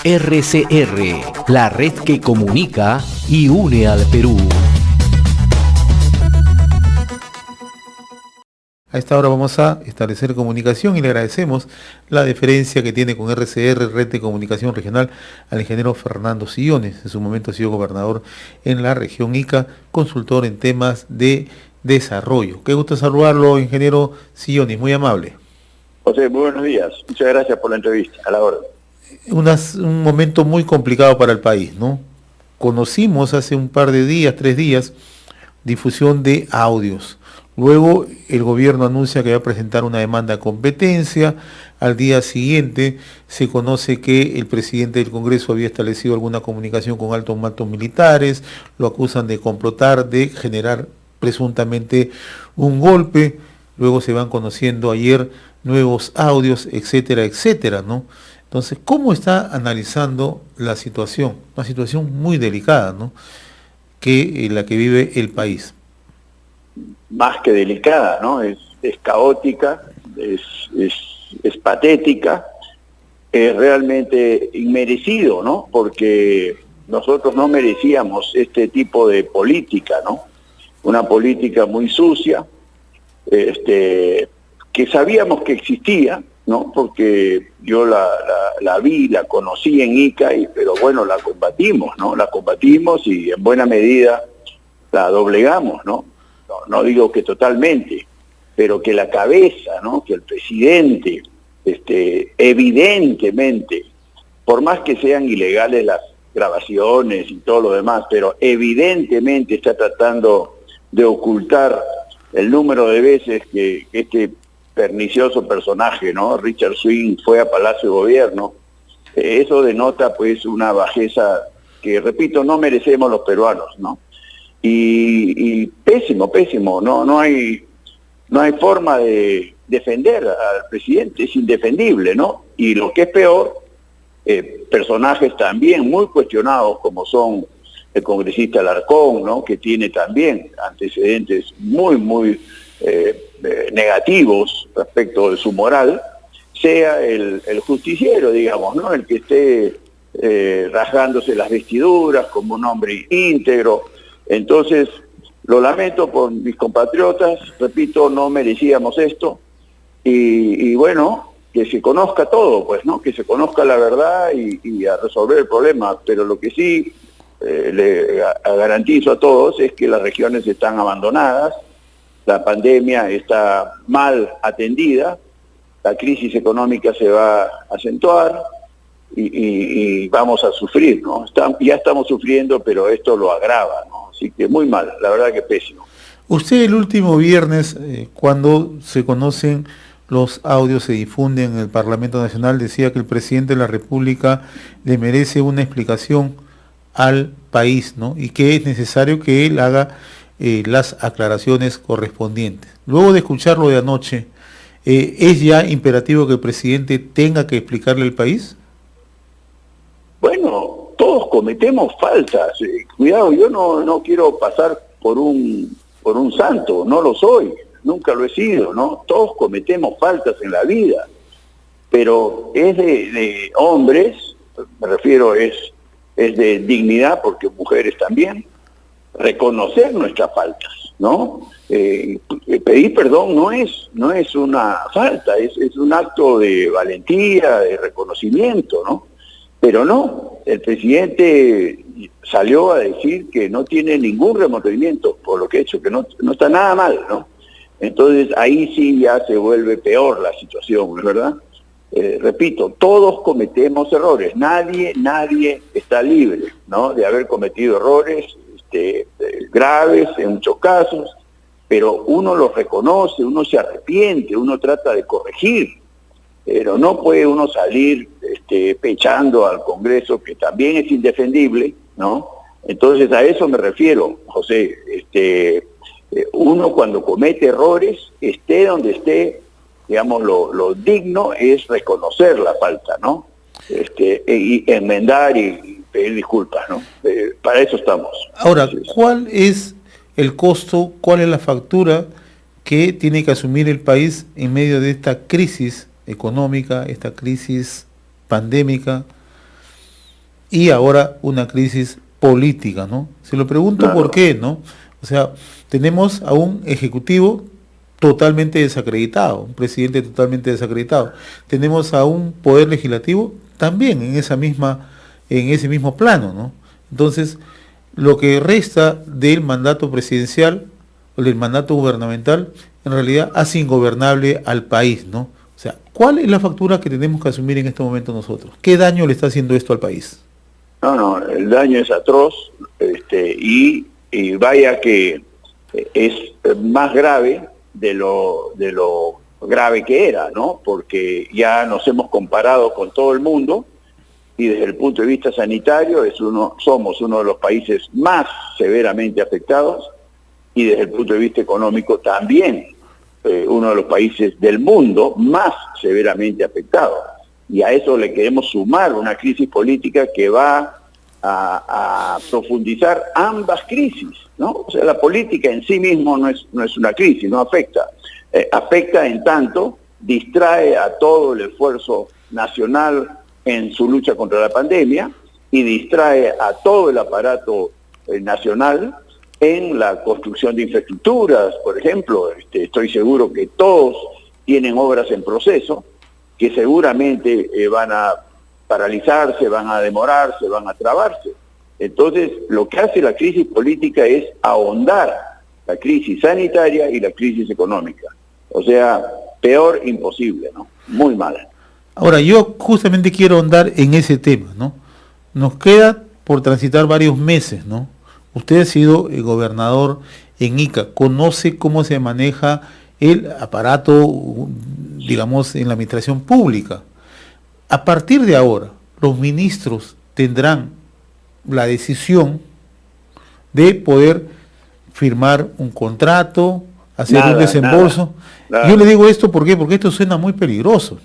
RCR, la red que comunica y une al Perú. A esta hora vamos a establecer comunicación y le agradecemos la deferencia que tiene con RCR, Red de Comunicación Regional, al ingeniero Fernando Sillones. En su momento ha sido gobernador en la región Ica, consultor en temas de desarrollo. Qué gusto saludarlo, ingeniero Sillones, muy amable. José, muy buenos días. Muchas gracias por la entrevista, a la orden. Un momento muy complicado para el país, ¿no? Conocimos hace un par de días, 3 días, difusión de audios. Luego el gobierno anuncia que va a presentar una demanda de competencia. Al día siguiente se conoce que el presidente del Congreso había establecido alguna comunicación con altos mandos militares, lo acusan de complotar, de generar presuntamente un golpe. Luego se van conociendo ayer nuevos audios, etcétera, etcétera, ¿no? Entonces, ¿cómo está analizando la situación? Una situación muy delicada, ¿no? La que vive el país. Más que delicada, ¿no? Es caótica, es patética, es realmente inmerecido, ¿no? Porque nosotros no merecíamos este tipo de política, ¿no? Una política muy sucia, que sabíamos que existía, ¿no? Porque yo la vi, la conocí en Ica, pero bueno, la combatimos, ¿no? La combatimos y en buena medida la doblegamos, ¿no? No digo que totalmente, pero que la cabeza, ¿no? Que el presidente, evidentemente, por más que sean ilegales las grabaciones y todo lo demás, pero evidentemente está tratando de ocultar el número de veces que este pernicioso personaje, ¿no? Richard Swing fue a Palacio de Gobierno. Eso denota pues una bajeza que, repito, no merecemos los peruanos, ¿no? Y pésimo, no hay forma de defender al presidente, es indefendible, ¿no? Y lo que es peor, personajes también muy cuestionados como son el congresista Alarcón, ¿no? Que tiene también antecedentes muy negativos respecto de su moral, sea el justiciero, digamos, ¿no? El que esté rasgándose las vestiduras como un hombre íntegro. Entonces, lo lamento por mis compatriotas, repito, no merecíamos esto, y bueno, que se conozca todo, pues, ¿no? Que se conozca la verdad y a resolver el problema, pero lo que sí le garantizo a todos es que las regiones están abandonadas, la pandemia está mal atendida, la crisis económica se va a acentuar y vamos a sufrir, ¿no? Ya estamos sufriendo, pero esto lo agrava, ¿no? Así que muy mal, la verdad que pésimo. Usted el último viernes, cuando se conocen los audios, se difunden en el Parlamento Nacional, decía que el presidente de la República le merece una explicación al país, ¿no? Y que es necesario que él haga las aclaraciones correspondientes. Luego de escucharlo de anoche, ¿es ya imperativo que el presidente tenga que explicarle al país? Bueno, todos cometemos faltas. Cuidado, yo no quiero pasar por un santo, no lo soy, nunca lo he sido, ¿no? Todos cometemos faltas en la vida, pero es de hombres, me refiero, es de dignidad, porque mujeres también, reconocer nuestras faltas, ¿no? Pedir perdón no es una falta, es un acto de valentía, de reconocimiento, ¿no? Pero no, el presidente salió a decir que no tiene ningún remordimiento por lo que ha hecho, que no está nada mal, ¿no? Entonces ahí sí ya se vuelve peor la situación, ¿verdad? Repito, todos cometemos errores, nadie está libre, ¿no? De haber cometido errores graves en muchos casos, pero uno los reconoce, uno se arrepiente, uno trata de corregir, pero no puede uno salir pechando al Congreso, que también es indefendible, ¿no? Entonces a eso me refiero, José. Uno cuando comete errores, esté donde esté, digamos, lo digno es reconocer la falta, ¿no? Y enmendar y pedir disculpas, ¿no? Para eso estamos. Ahora, ¿cuál es el costo, cuál es la factura que tiene que asumir el país en medio de esta crisis económica, esta crisis pandémica, y ahora una crisis política, ¿no? Se lo pregunto Claro. por qué, ¿no? O sea, tenemos a un ejecutivo totalmente desacreditado, un presidente totalmente desacreditado. Tenemos a un poder legislativo también en ese mismo plano, ¿no? Entonces, lo que resta del mandato presidencial o del mandato gubernamental, en realidad hace ingobernable al país, ¿no? O sea, ¿cuál es la factura que tenemos que asumir en este momento nosotros? ¿Qué daño le está haciendo esto al país? No, el daño es atroz, y vaya que es más grave de lo grave que era, ¿no? Porque ya nos hemos comparado con todo el mundo y desde el punto de vista sanitario somos uno de los países más severamente afectados, y desde el punto de vista económico también uno de los países del mundo más severamente afectados. Y a eso le queremos sumar una crisis política que va a profundizar ambas crisis, ¿no? O sea, la política en sí mismo no es una crisis, no afecta. Afecta en tanto, distrae a todo el esfuerzo nacional en su lucha contra la pandemia y distrae a todo el aparato nacional en la construcción de infraestructuras, por ejemplo. Estoy seguro que todos tienen obras en proceso que seguramente van a paralizarse, van a demorarse, van a trabarse. Entonces, lo que hace la crisis política es ahondar la crisis sanitaria y la crisis económica. O sea, peor imposible, ¿no? Muy mal. Ahora, yo justamente quiero ahondar en ese tema, ¿no? Nos queda por transitar varios meses, ¿no? Usted ha sido el gobernador en Ica, conoce cómo se maneja el aparato, digamos, en la administración pública. A partir de ahora, los ministros tendrán la decisión de poder firmar un contrato, hacer un desembolso. Nada. Yo le digo esto ¿por qué? Porque esto suena muy peligroso.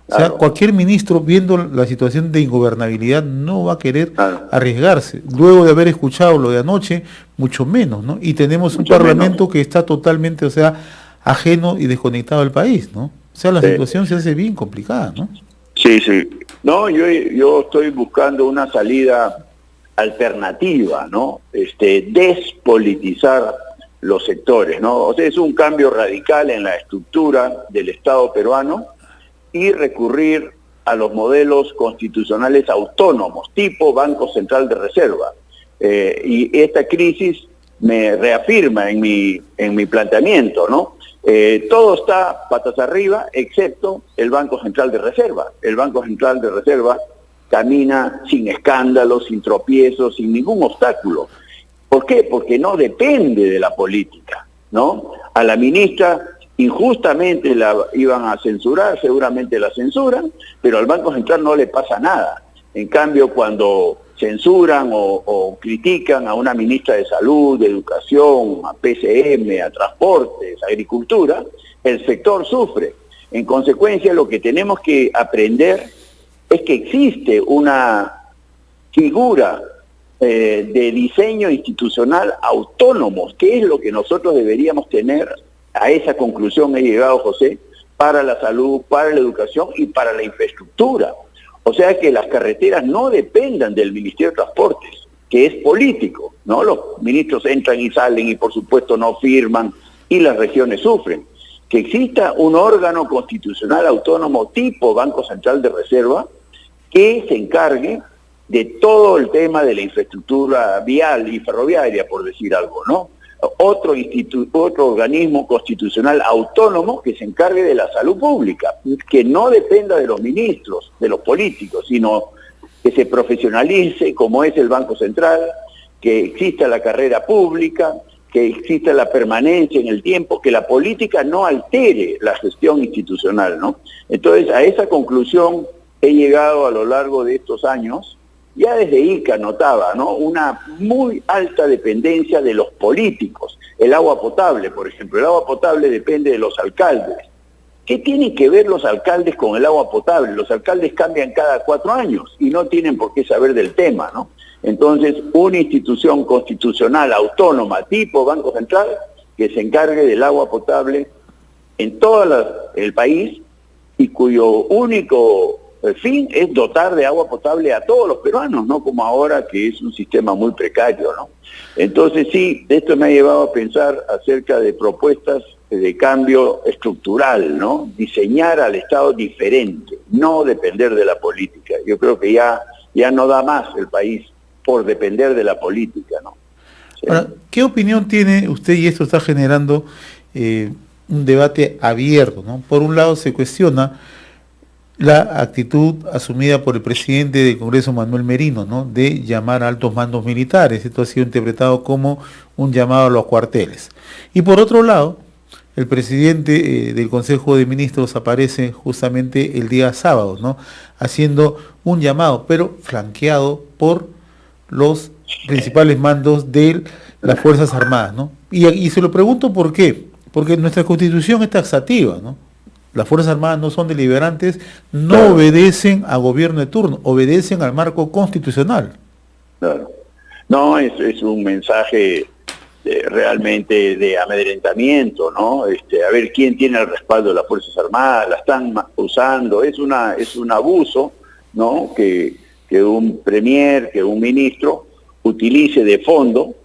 O sea, Claro. cualquier ministro viendo la situación de ingobernabilidad no va a querer Claro. arriesgarse. Luego de haber escuchado lo de anoche, mucho menos, ¿no? Y tenemos un Mucho parlamento menos. que está totalmente, o sea, ajeno y desconectado del país, ¿no? O sea, la Sí. situación se hace bien complicada, ¿no? Sí, sí. No, yo estoy buscando una salida alternativa, ¿no? Despolitizar los sectores, ¿no? O sea, es un cambio radical en la estructura del Estado peruano y recurrir a los modelos constitucionales autónomos, tipo Banco Central de Reserva. Y esta crisis me reafirma en mi planteamiento, ¿no? Todo está patas arriba, excepto el Banco Central de Reserva. El Banco Central de Reserva camina sin escándalos, sin tropiezos, sin ningún obstáculo. ¿Por qué? Porque no depende de la política, ¿no? A la ministra injustamente la iban a censurar, seguramente la censuran, pero al Banco Central no le pasa nada. En cambio, cuando censuran o critican a una ministra de Salud, de Educación, a PCM, a Transportes, a Agricultura, el sector sufre. En consecuencia, lo que tenemos que aprender es que existe una figura de diseño institucional autónomos, que es lo que nosotros deberíamos tener. A esa conclusión he llegado, José, para la salud, para la educación y para la infraestructura. O sea, que las carreteras no dependan del Ministerio de Transportes, que es político, ¿no? Los ministros entran y salen y por supuesto no firman y las regiones sufren. Que exista un órgano constitucional autónomo tipo Banco Central de Reserva que se encargue de todo el tema de la infraestructura vial y ferroviaria, por decir algo, ¿no? Otro organismo constitucional autónomo que se encargue de la salud pública, que no dependa de los ministros, de los políticos, sino que se profesionalice como es el Banco Central, que exista la carrera pública, que exista la permanencia en el tiempo, que la política no altere la gestión institucional, ¿no? Entonces, a esa conclusión he llegado a lo largo de estos años. Ya desde Ica notaba, ¿no?, una muy alta dependencia de los políticos. El agua potable, por ejemplo, el agua potable depende de los alcaldes. ¿Qué tienen que ver los alcaldes con el agua potable? Los alcaldes cambian cada 4 años y no tienen por qué saber del tema, ¿no? Entonces, una institución constitucional autónoma tipo Banco Central que se encargue del agua potable en todo el país y cuyo único El fin es dotar de agua potable a todos los peruanos, no como ahora que es un sistema muy precario, ¿no? Entonces sí, esto me ha llevado a pensar acerca de propuestas de cambio estructural, ¿no? Diseñar al Estado diferente, no depender de la política. Yo creo que ya no da más el país por depender de la política, ¿no? Sí. Ahora, ¿qué opinión tiene usted? Y esto está generando un debate abierto, ¿no? Por un lado se cuestiona la actitud asumida por el presidente del Congreso, Manuel Merino, ¿no? De llamar a altos mandos militares. Esto ha sido interpretado como un llamado a los cuarteles. Y por otro lado, el presidente del Consejo de Ministros aparece justamente el día sábado, ¿no? Haciendo un llamado, pero flanqueado por los principales mandos de las Fuerzas Armadas, ¿no? Y se lo pregunto por qué. Porque nuestra Constitución es taxativa, ¿no? Las Fuerzas Armadas no son deliberantes, no claro. obedecen al gobierno de turno, obedecen al marco constitucional. Claro. No, es un mensaje realmente de amedrentamiento, ¿no? A ver quién tiene el respaldo de las Fuerzas Armadas, la están usando, es un abuso, ¿no? Que un premier, que un ministro utilice de fondo,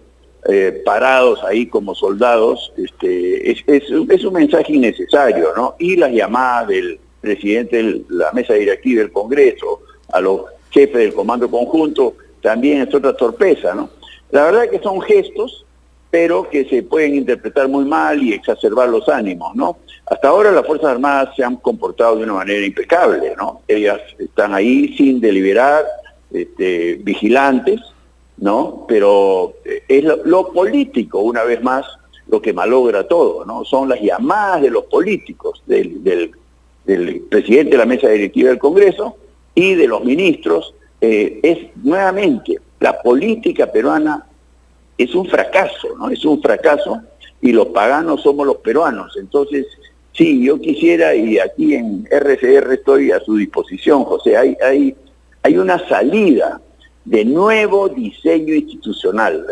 parados ahí como soldados, es un mensaje innecesario, ¿no? Y las llamadas del presidente de la mesa directiva del Congreso a los jefes del comando conjunto también es otra torpeza, ¿no? La verdad es que son gestos, pero que se pueden interpretar muy mal y exacerbar los ánimos, ¿no? Hasta ahora las Fuerzas Armadas se han comportado de una manera impecable, ¿no? Ellas están ahí sin deliberar, vigilantes, ¿no? Pero es lo político, una vez más, lo que malogra todo, ¿no? Son las llamadas de los políticos, del presidente de la mesa directiva del Congreso y de los ministros. Nuevamente, la política peruana es un fracaso, ¿no? Es un fracaso y los paganos somos los peruanos. Entonces, sí, yo quisiera, y aquí en RCR estoy a su disposición, José, hay una salida de nuevo diseño institucional.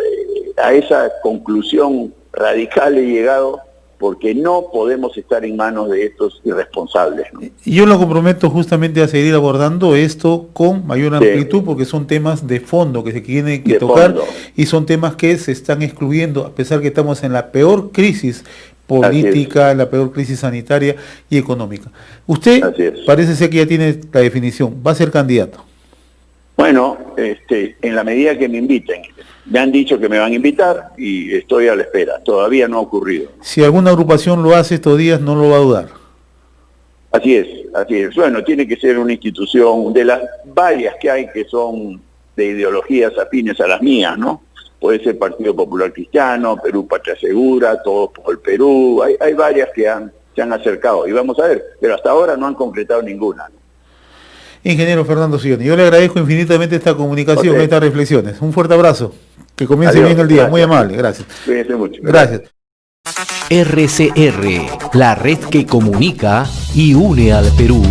A esa conclusión radical he llegado porque no podemos estar en manos de estos irresponsables, ¿no? Y yo lo comprometo justamente a seguir abordando esto con mayor amplitud, porque son temas de fondo que se tienen que tocar, y son temas que se están excluyendo, a pesar que estamos en la peor crisis política, la peor crisis sanitaria y económica. Usted parece ser que ya tiene la definición, va a ser candidato. Bueno, en la medida que me inviten. Me han dicho que me van a invitar y estoy a la espera. Todavía no ha ocurrido. Si alguna agrupación lo hace estos días, no lo va a dudar. Así es, así es. Bueno, tiene que ser una institución de las varias que hay que son de ideologías afines a las mías, ¿no? Puede ser Partido Popular Cristiano, Perú Patria Segura, Todos por el Perú. Hay varias que se han acercado y vamos a ver, pero hasta ahora no han concretado ninguna. Ingeniero Fernando Silloni, yo le agradezco infinitamente esta comunicación, estas reflexiones. Un fuerte abrazo. Que comience bien el día. Gracias. Muy amable. Gracias. Cuídense mucho. Gracias. RCR, la red que comunica y une al Perú.